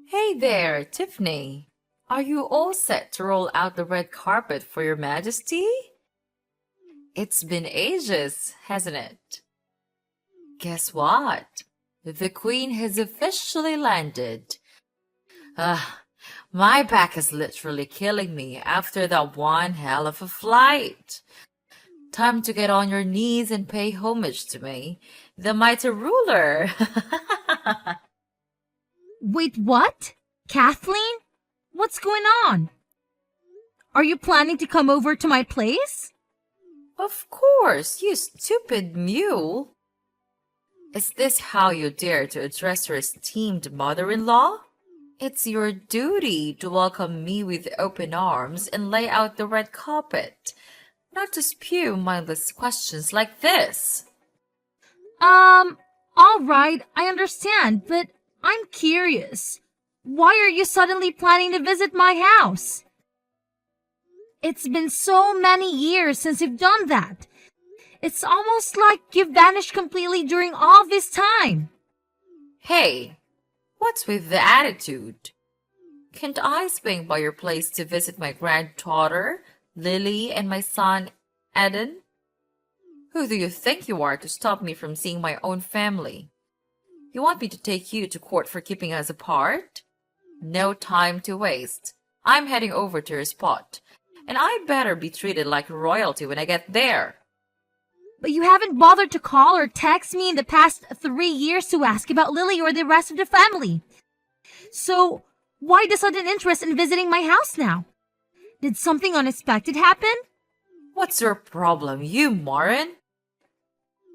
Hey there, Tiffany. Are you all set to roll out the red carpet for your majesty? It's been ages, hasn't it? Guess what? The queen has officially landed. Ah, my back is literally killing me after that one hell of a flight. Time to get on your knees and pay homage to me, the mighty ruler. Wait, what? Kathleen? What's going on? Are you planning to come over to my place? Of course, you stupid mule. Is this how you dare to address your esteemed mother-in-law? It's your duty to welcome me with open arms and lay out the red carpet, not to spew mindless questions like this. All right, I understand, but I'm curious. Why are you suddenly planning to visit my house? It's been so many years since you've done that. It's almost like you've vanished completely during all this time. Hey, what's with the attitude? Can't I swing by your place to visit my granddaughter, Lily, and my son, Eden? Who do you think you are to stop me from seeing my own family? You want me to take you to court for keeping us apart? No time to waste. I'm heading over to your spot, and I better be treated like royalty when I get there. But you haven't bothered to call or text me in the past 3 years to ask about Lily or the rest of the family. So, why the sudden interest in visiting my house now? Did something unexpected happen? What's your problem, you moron?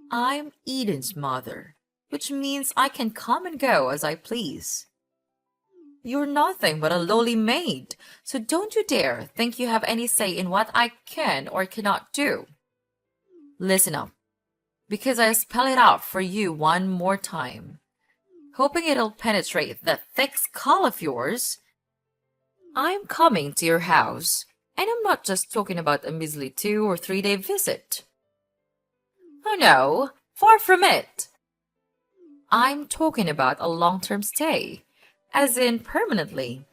I'm Eden's mother, which means I can come and go as I please. You're nothing but a lowly maid, so don't you dare think you have any say in what I can or cannot do. Listen up, because I spell it out for you one more time, hoping it'll penetrate that thick skull of yours. I'm coming to your house, and I'm not just talking about a measly 2 or 3 day visit. Oh no, far from it. I'm talking about a long-term stay, as in permanently.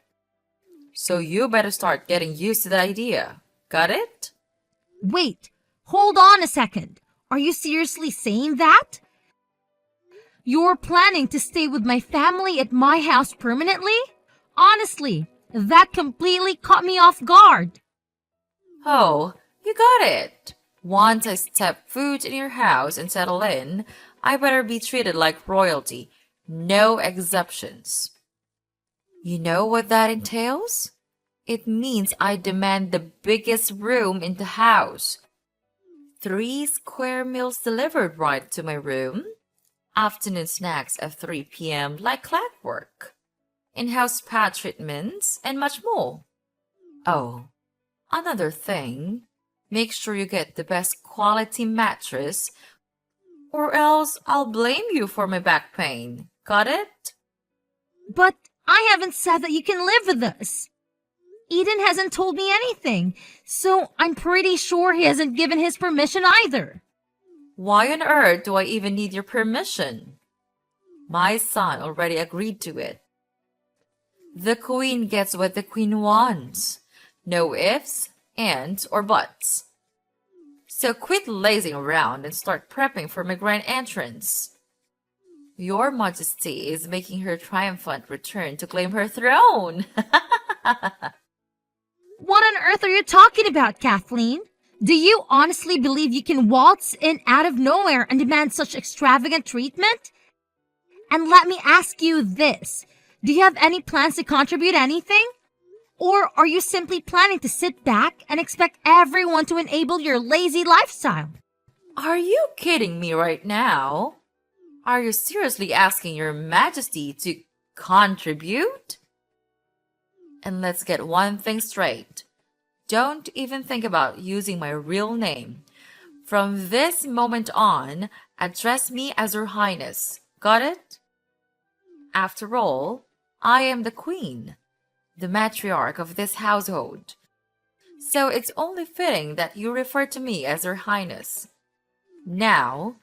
So you better start getting used to the idea. Got it? Wait, hold on a second. Are you seriously saying that? You're planning to stay with my family at my house permanently? Honestly, that completely caught me off guard. Oh, you got it. Once I step foot in your house and settle in, I better be treated like royalty. No exceptions. You know what that entails? It means I demand the biggest room in the house. 3 square meals delivered right to my room. Afternoon snacks at 3 p.m. like clockwork. In-house spa treatments, and much more. Oh, another thing. Make sure you get the best quality mattress, or else I'll blame you for my back pain. Got it? But I haven't said that you can live with us. Eden hasn't told me anything, so I'm pretty sure he hasn't given his permission either. Why on earth do I even need your permission? My son already agreed to it. The queen gets what the queen wants. No ifs, ands, or buts. So quit lazing around and start prepping for my grand entrance. Your Majesty is making her triumphant return to claim her throne. What on earth are you talking about, Kathleen? Do you honestly believe you can waltz in out of nowhere and demand such extravagant treatment? And let me ask you this. Do you have any plans to contribute anything? Or are you simply planning to sit back and expect everyone to enable your lazy lifestyle? Are you kidding me right now? Are you seriously asking your Majesty to contribute? And let's get one thing straight. Don't even think about using my real name. From this moment on, address me as Her Highness. Got it? After all, I am the queen, the matriarch of this household. So it's only fitting that you refer to me as Her Highness. Now,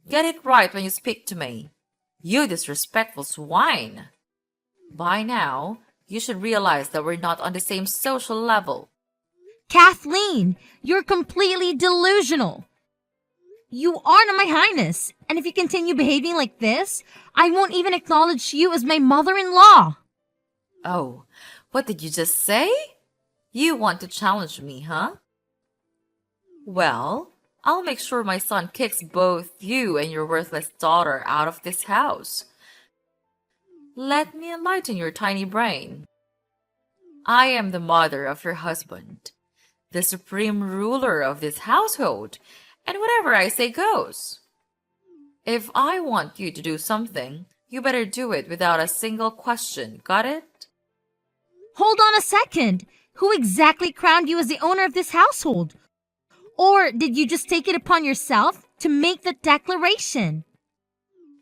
get it right when you speak to me. You disrespectful swine. By now, you should realize that we're not on the same social level. Kathleen, you're completely delusional. You are not my highness, and if you continue behaving like this, I won't even acknowledge you as my mother-in-law. Oh, what did you just say? You want to challenge me, huh? Well, I'll make sure my son kicks both you and your worthless daughter out of this house. Let me enlighten your tiny brain. I am the mother of your husband, the supreme ruler of this household, and whatever I say goes. If I want you to do something, you better do it without a single question, got it? Hold on a second. Who exactly crowned you as the owner of this household? Or did you just take it upon yourself to make the declaration?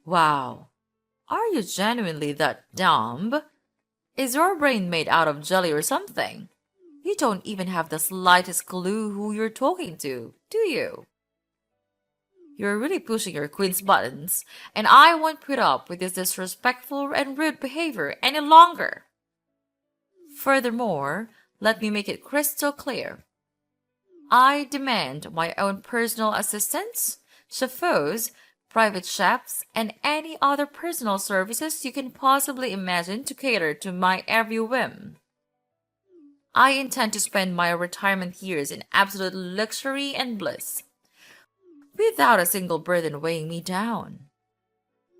Wow. Are you genuinely that dumb? Is your brain made out of jelly or something? You don't even have the slightest clue who you're talking to, do you? You're really pushing your queen's buttons, and I won't put up with this disrespectful and rude behavior any longer. Furthermore, let me make it crystal clear. I demand my own personal assistants, chauffeurs, private chefs, and any other personal services you can possibly imagine to cater to my every whim. I intend to spend my retirement years in absolute luxury and bliss, without a single burden weighing me down.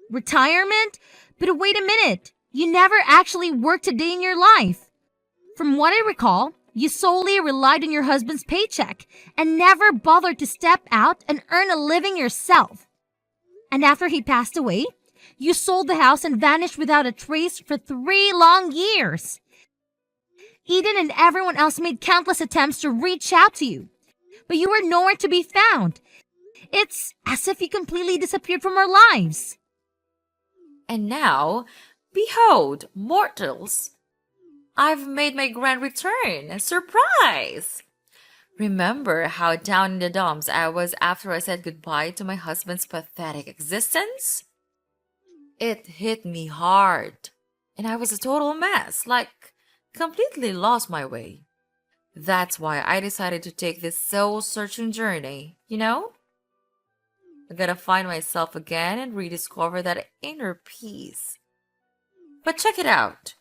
Retirement? But wait a minute. You never actually worked a day in your life. From what I recall, you solely relied on your husband's paycheck and never bothered to step out and earn a living yourself. And after he passed away, you sold the house and vanished without a trace for 3 long years. Eden and everyone else made countless attempts to reach out to you, but you were nowhere to be found. It's as if you completely disappeared from our lives. And now, behold, mortals, I've made my grand return. Surprise! Remember how down in the dumps I was after I said goodbye to my husband's pathetic existence? It hit me hard, and I was a total mess, like completely lost my way. That's why I decided to take this soul-searching journey, you know? I gotta find myself again and rediscover that inner peace. But check it out.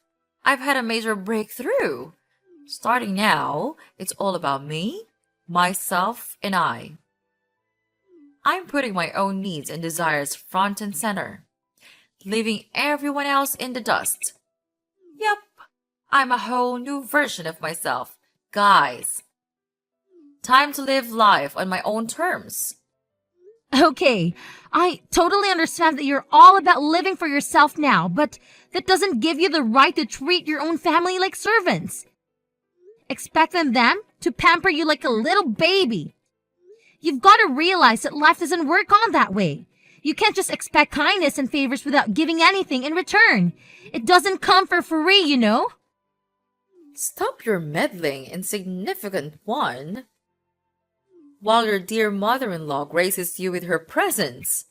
I've had a major breakthrough. Starting now, it's all about me, myself, and I. I'm putting my own needs and desires front and center, leaving everyone else in the dust. Yep, I'm a whole new version of myself, guys. Time to live life on my own terms. Okay, I totally understand that you're all about living for yourself now, but that doesn't give you the right to treat your own family like servants. Expecting them to pamper you like a little baby. You've got to realize that life doesn't work on that way. You can't just expect kindness and favors without giving anything in return. It doesn't come for free, you know? Stop your meddling, insignificant one, while your dear mother-in-law graces you with her presence.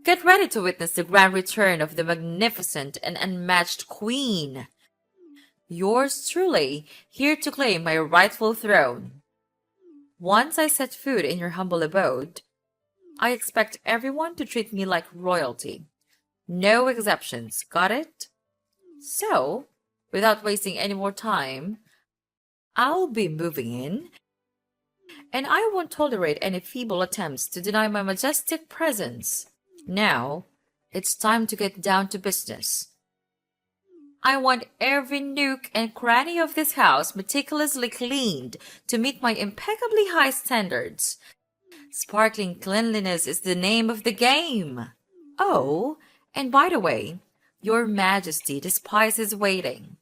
Get ready to witness the grand return of the magnificent and unmatched queen. Yours truly, here to claim my rightful throne. Once I set foot in your humble abode, I expect everyone to treat me like royalty. No exceptions, got it? So, without wasting any more time, I'll be moving in, and I won't tolerate any feeble attempts to deny my majestic presence. Now, it's time to get down to business. I want every nook and cranny of this house meticulously cleaned to meet my impeccably high standards. Sparkling cleanliness is the name of the game. Oh, and by the way, Your Majesty despises waiting.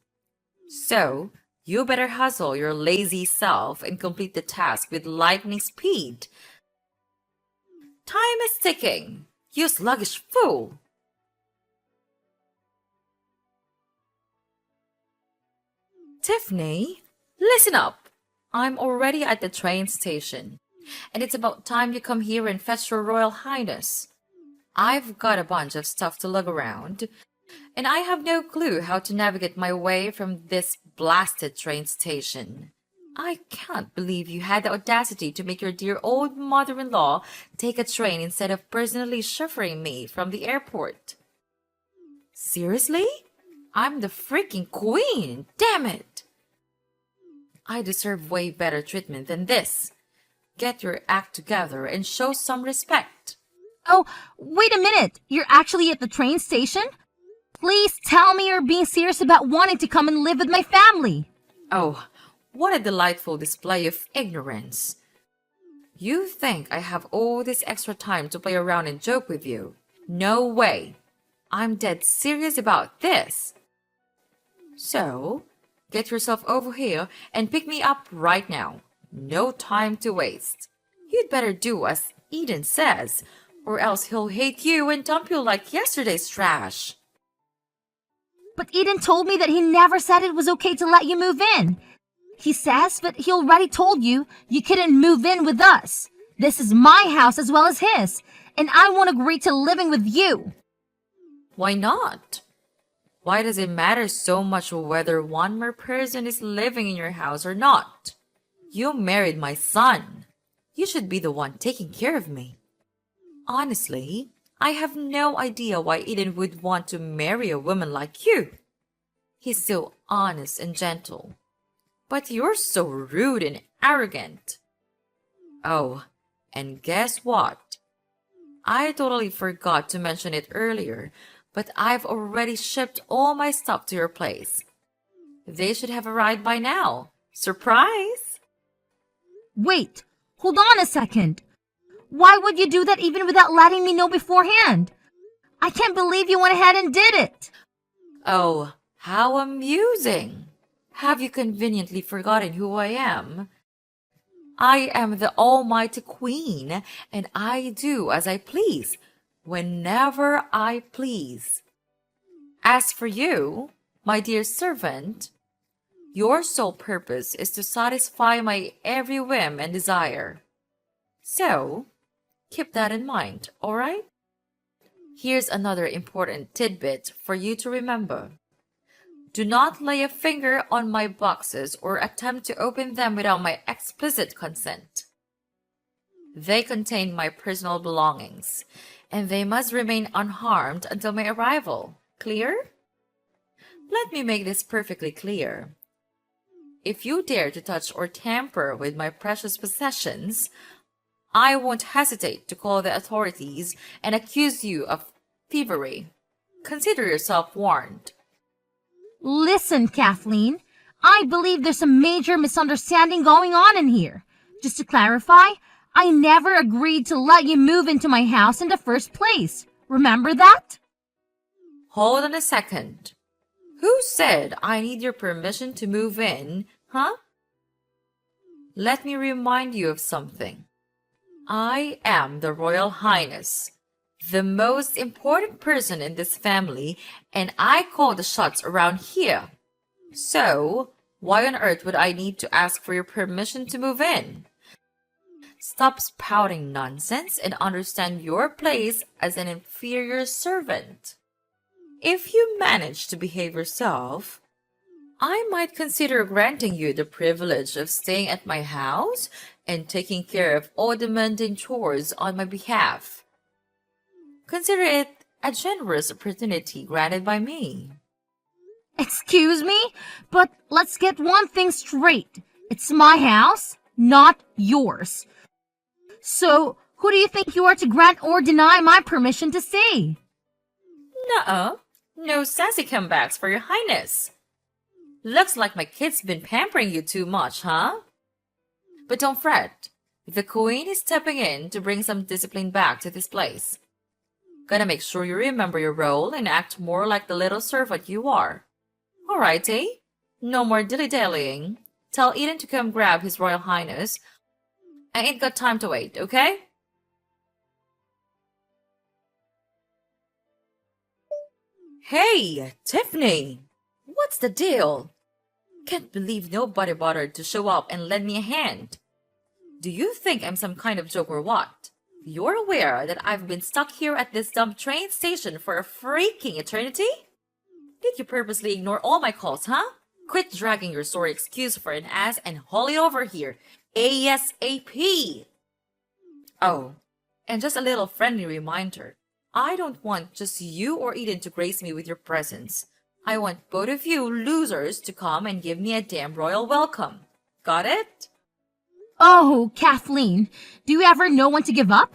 So, you better hustle your lazy self and complete the task with lightning speed. Time is ticking, you sluggish fool! Tiffany, listen up. I'm already at the train station, and it's about time you come here and fetch your Royal Highness. I've got a bunch of stuff to lug around, And I have no clue how to navigate my way from this blasted train station. I can't believe you had the audacity to make your dear old mother-in-law take a train instead of personally chauffeuring me from the airport. Seriously? I'm the freaking queen! Damn it! I deserve way better treatment than this. Get your act together and show some respect. Oh, wait a minute. You're actually at the train station? Please tell me you're being serious about wanting to come and live with my family. Oh, what a delightful display of ignorance. You think I have all this extra time to play around and joke with you? No way. I'm dead serious about this. So, get yourself over here and pick me up right now. No time to waste. You'd better do as Eden says, or else he'll hate you and dump you like yesterday's trash. But Eden told me that he never said it was okay to let you move in. He says that he already told you you couldn't move in with us. This is my house as well as his, and I won't agree to living with you. Why not? Why does it matter so much whether one more person is living in your house or not? You married my son. You should be the one taking care of me. Honestly, I have no idea why Eden would want to marry a woman like you. He's so honest and gentle. But you're so rude and arrogant. Oh, and guess what? I totally forgot to mention it earlier, but I've already shipped all my stuff to your place. They should have arrived by now. Surprise! Wait, hold on a second. Why would you do that even without letting me know beforehand? I can't believe you went ahead and did it. Oh, how amusing! Have you conveniently forgotten who I am? I am the Almighty Queen, and I do as I please, whenever I please. As for you, my dear servant, your sole purpose is to satisfy my every whim and desire. So, keep that in mind, all right? Here's another important tidbit for you to remember. Do not lay a finger on my boxes or attempt to open them without my explicit consent. They contain my personal belongings, and they must remain unharmed until my arrival. Clear? Let me make this perfectly clear. If you dare to touch or tamper with my precious possessions, I won't hesitate to call the authorities and accuse you of thievery. Consider yourself warned. Listen, Kathleen, I believe there's a major misunderstanding going on in here. Just to clarify, I never agreed to let you move into my house in the first place. Remember that? Hold on a second. Who said I need your permission to move in, huh? Let me remind you of something. I am the Royal Highness, the most important person in this family, and I call the shots around here. So, why on earth would I need to ask for your permission to move in? Stop spouting nonsense and understand your place as an inferior servant. If you manage to behave yourself, I might consider granting you the privilege of staying at my house and taking care of all the mundane chores on my behalf. Consider it a generous opportunity granted by me. Excuse me, but let's get one thing straight. It's my house, not yours. So, who do you think you are to grant or deny my permission to stay? Nuh-uh. No sassy comebacks for your highness. Looks like my kid's been pampering you too much, huh? But don't fret. The queen is stepping in to bring some discipline back to this place. Gotta make sure you remember your role and act more like the little servant you are. Alrighty. No more dilly-dallying. Tell Eden to come grab his royal highness. I ain't got time to wait, okay? Hey, Tiffany! What's the deal? Can't believe nobody bothered to show up and lend me a hand. Do you think I'm some kind of joke or what? You're aware that I've been stuck here at this dumb train station for a freaking eternity? Did you purposely ignore all my calls, huh? Quit dragging your sorry excuse for an ass and haul it over here. ASAP! Oh, and just a little friendly reminder. I don't want just you or Eden to grace me with your presence. I want both of you losers to come and give me a damn royal welcome. Got it? Oh, Kathleen, do you ever know when to give up?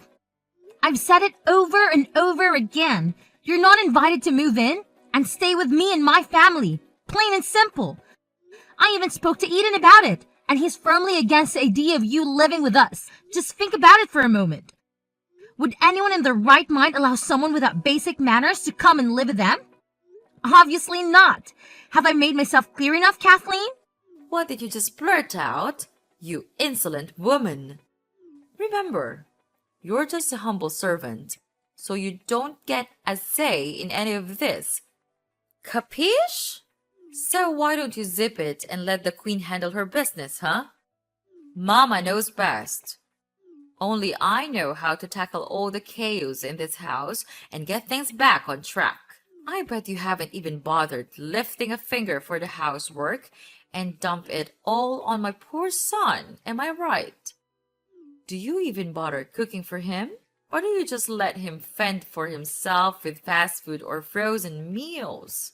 I've said it over and over again. You're not invited to move in and stay with me and my family. Plain and simple. I even spoke to Eden about it, and he's firmly against the idea of you living with us. Just think about it for a moment. Would anyone in their right mind allow someone without basic manners to come and live with them? Obviously not. Have I made myself clear enough, Kathleen? What did you just blurt out? You insolent woman. Remember, you're just a humble servant, so you don't get a say in any of this. Capiche? So why don't you zip it and let the queen handle her business, huh? Mama knows best. Only I know how to tackle all the chaos in this house and get things back on track. I bet you haven't even bothered lifting a finger for the housework and dump it all on my poor son, am I right? Do you even bother cooking for him? Or do you just let him fend for himself with fast food or frozen meals?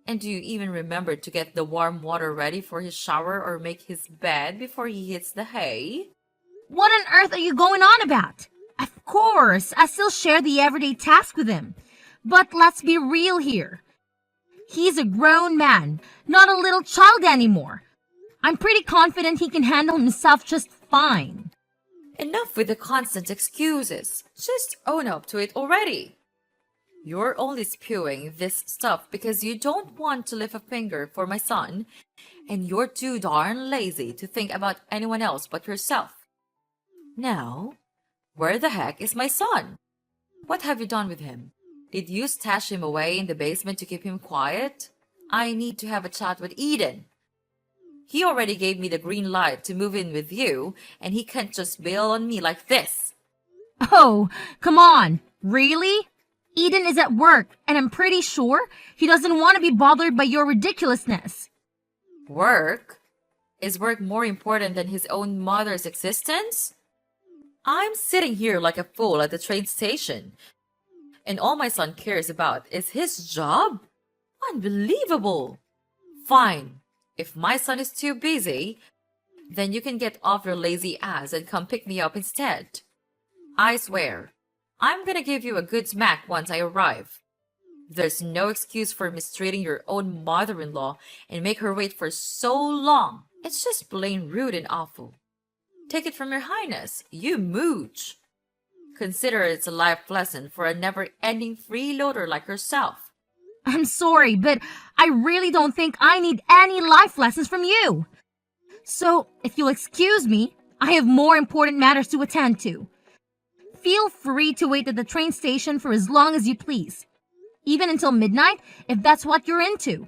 And do you even remember to get the warm water ready for his shower or make his bed before he hits the hay? What on earth are you going on about? Of course, I still share the everyday task with him. But let's be real here. He's a grown man, not a little child anymore. I'm pretty confident he can handle himself just fine. Enough with the constant excuses. Just own up to it already. You're only spewing this stuff because you don't want to lift a finger for my son, and you're too darn lazy to think about anyone else but yourself. Now, where the heck is my son? What have you done with him? Did you stash him away in the basement to keep him quiet? I need to have a chat with Eden. He already gave me the green light to move in with you, and he can't just bail on me like this. Oh, come on. Really? Eden is at work, and I'm pretty sure he doesn't want to be bothered by your ridiculousness. Work? Is work more important than his own mother's existence? I'm sitting here like a fool at the train station, and all my son cares about is his job? Unbelievable! Fine, if my son is too busy, then you can get off your lazy ass and come pick me up instead. I swear, I'm gonna give you a good smack once I arrive. There's no excuse for mistreating your own mother-in-law and make her wait for so long. It's just plain rude and awful. Take it from your highness, you mooch. Consider it's a life lesson for a never-ending freeloader like yourself. I'm sorry, but I really don't think I need any life lessons from you. So, if you'll excuse me, I have more important matters to attend to. Feel free to wait at the train station for as long as you please. Even until midnight, if that's what you're into.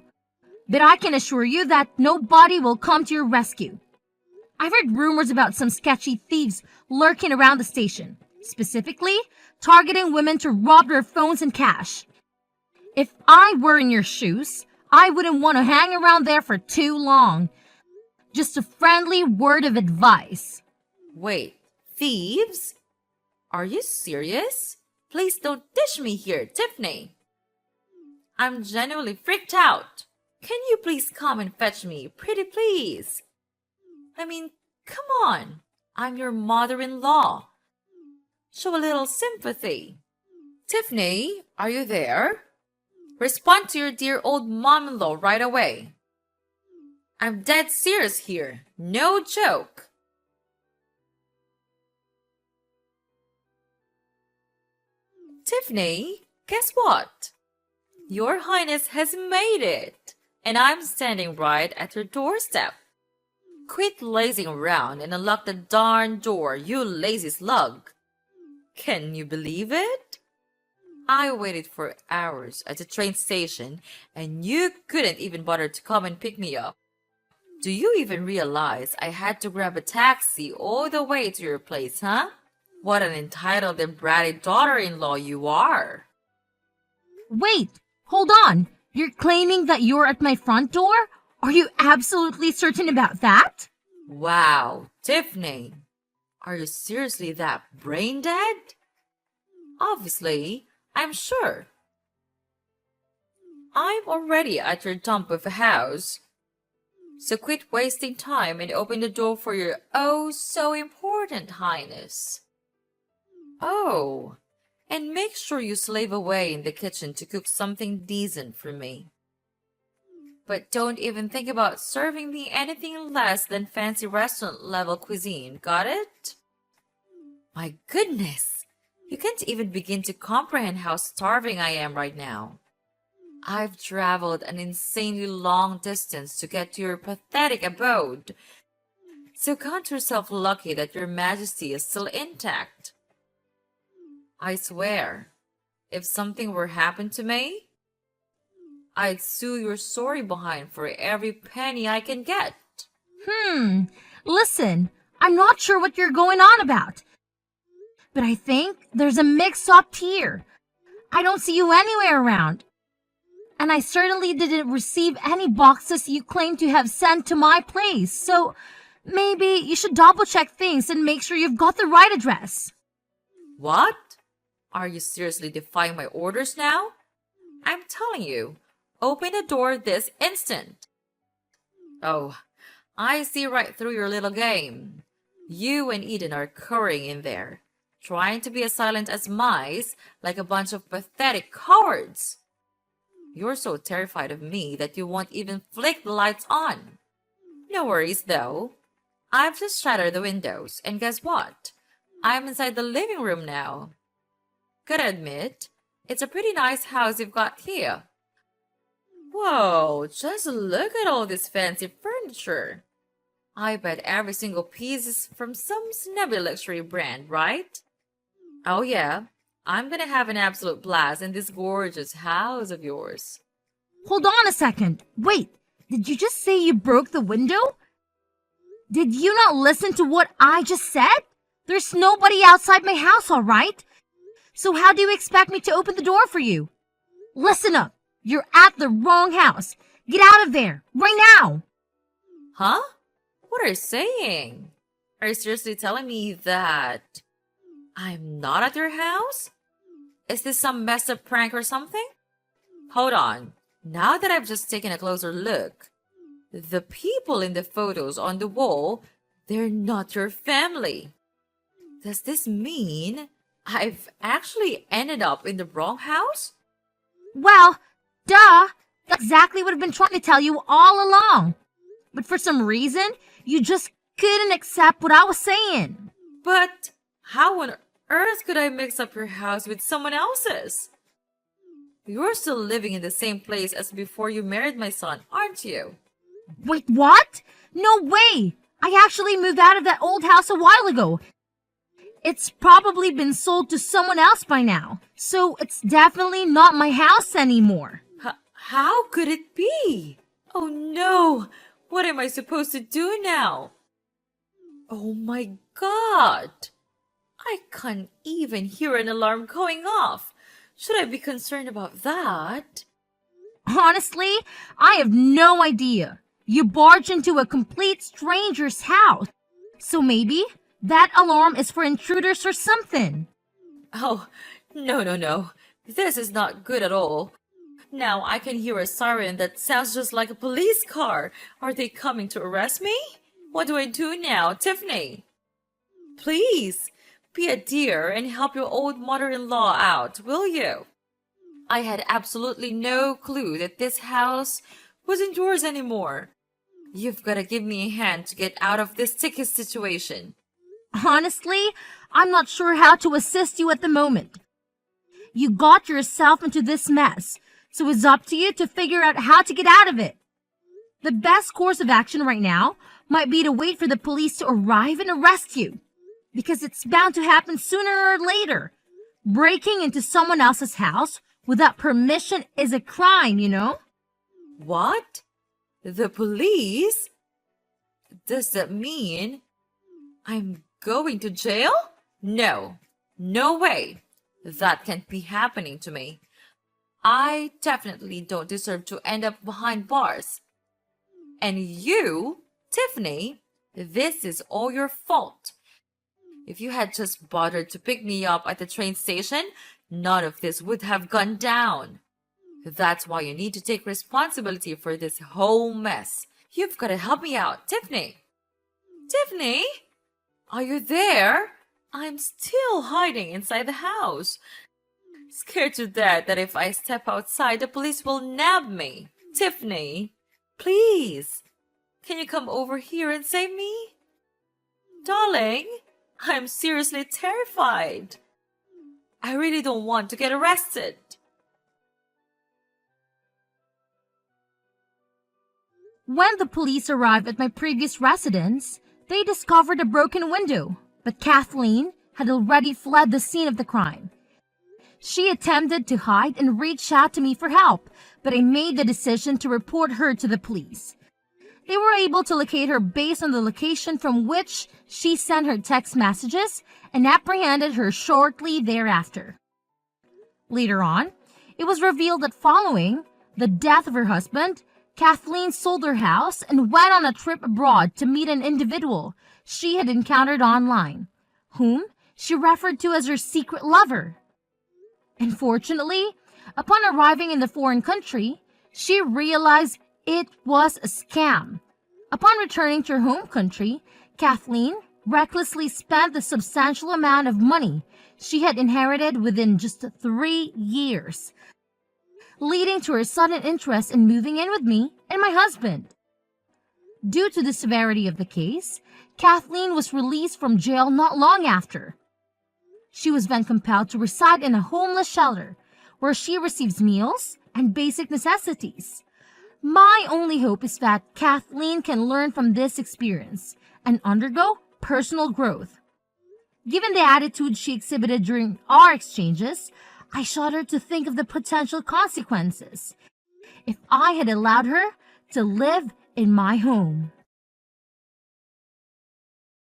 But I can assure you that nobody will come to your rescue. I've heard rumors about some sketchy thieves lurking around the station, specifically targeting women to rob their phones and cash. If I were in your shoes, I wouldn't want to hang around there for too long. Just a friendly word of advice. Wait, thieves? Are you serious? Please don't dish me here, Tiffany. I'm genuinely freaked out. Can you please come and fetch me, pretty please? I mean, come on. I'm your mother-in-law. Show a little sympathy. Tiffany, are you there? Respond to your dear old mom-in-law right away. I'm dead serious here. No joke. Tiffany, guess what? Your Highness has made it, and I'm standing right at your doorstep. Quit lazing around and unlock the darn door, you lazy slug. Can you believe it? I waited for hours at the train station, and you couldn't even bother to come and pick me up. Do you even realize I had to grab a taxi all the way to your place, huh? What an entitled and bratty daughter-in-law you are. Wait, hold on. You're claiming that you're at my front door? Are you absolutely certain about that? Wow, Tiffany, are you seriously that brain dead? Obviously, I'm sure. I'm already at your dump of a house. So quit wasting time and open the door for your oh so important highness. Oh, and make sure you slave away in the kitchen to cook something decent for me. But don't even think about serving me anything less than fancy restaurant level cuisine, got it? My goodness, you can't even begin to comprehend how starving I am right now. I've traveled an insanely long distance to get to your pathetic abode. So count yourself lucky that your majesty is still intact. I swear, if something were happen to me, I'd sue your sorry behind for every penny I can get. Listen, I'm not sure what you're going on about. But I think there's a mix-up here. I don't see you anywhere around. And I certainly didn't receive any boxes you claim to have sent to my place. So maybe you should double-check things and make sure you've got the right address. What? Are you seriously defying my orders now? I'm telling you, open the door this instant. Oh, I see right through your little game. You and Eden are curring in there, trying to be as silent as mice, like a bunch of pathetic cowards. You're so terrified of me that you won't even flick the lights on. No worries, though. I've just shattered the windows, and guess what? I'm inside the living room now. Gotta admit, it's a pretty nice house you've got here. Whoa, just look at all this fancy furniture. I bet every single piece is from some snubby luxury brand, right? Oh yeah, I'm gonna have an absolute blast in this gorgeous house of yours. Hold on a second. Wait, did you just say you broke the window? Did you not listen to what I just said? There's nobody outside my house, all right? So how do you expect me to open the door for you? Listen up. You're at the wrong house. Get out of there, right now. Huh? What are you saying? Are you seriously telling me that I'm not at your house? Is this some messed up prank or something? Hold on. Now that I've just taken a closer look, the people in the photos on the wall, they're not your family. Does this mean I've actually ended up in the wrong house? Well, duh. That's exactly what I've been trying to tell you all along. But for some reason, you just couldn't accept what I was saying. But how on earth could I mix up your house with someone else's? You're still living in the same place as before you married my son, aren't you? Wait, what? No way! I actually moved out of that old house a while ago. It's probably been sold to someone else by now, so it's definitely not my house anymore. How could it be? Oh no! What am I supposed to do now? Oh my god! I can't even hear an alarm going off. Should I be concerned about that? Honestly, I have no idea. You barged into a complete stranger's house. So maybe that alarm is for intruders or something. Oh, no. This is not good at all. Now I can hear a siren that sounds just like a police car. Are they coming to arrest me? What do I do now, Tiffany? Please, be a dear and help your old mother-in-law out, will you? I had absolutely no clue that this house wasn't yours anymore. You've got to give me a hand to get out of this sticky situation. Honestly, I'm not sure how to assist you at the moment. You got yourself into this mess, so it's up to you to figure out how to get out of it. The best course of action right now might be to wait for the police to arrive and arrest you, because it's bound to happen sooner or later. Breaking into someone else's house without permission is a crime, you know? What? The police? Does that mean I'm going to jail? No way. That can't be happening to me. I definitely don't deserve to end up behind bars. And you, Tiffany, this is all your fault. If you had just bothered to pick me up at the train station, none of this would have gone down. That's why you need to take responsibility for this whole mess. You've got to help me out, Tiffany. Tiffany? Are you there? I'm still hiding inside the house. Scared to death that if I step outside, the police will nab me. Tiffany, please, can you come over here and save me? Darling, I'm seriously terrified. I really don't want to get arrested. When the police arrived at my previous residence, they discovered a broken window, but Kathleen had already fled the scene of the crime. She attempted to hide and reach out to me for help, but I made the decision to report her to the police. They were able to locate her based on the location from which she sent her text messages and apprehended her shortly thereafter. Later on, it was revealed that following the death of her husband, Kathleen sold her house and went on a trip abroad to meet an individual she had encountered online, whom she referred to as her secret lover. Unfortunately, upon arriving in the foreign country, she realized it was a scam. Upon returning to her home country, Kathleen recklessly spent the substantial amount of money she had inherited within just 3 years, leading to her sudden interest in moving in with me and my husband. Due to the severity of the case, Kathleen was released from jail not long after. She was then compelled to reside in a homeless shelter where she receives meals and basic necessities. My only hope is that Kathleen can learn from this experience and undergo personal growth. Given the attitude she exhibited during our exchanges, I shudder to think of the potential consequences if I had allowed her to live in my home.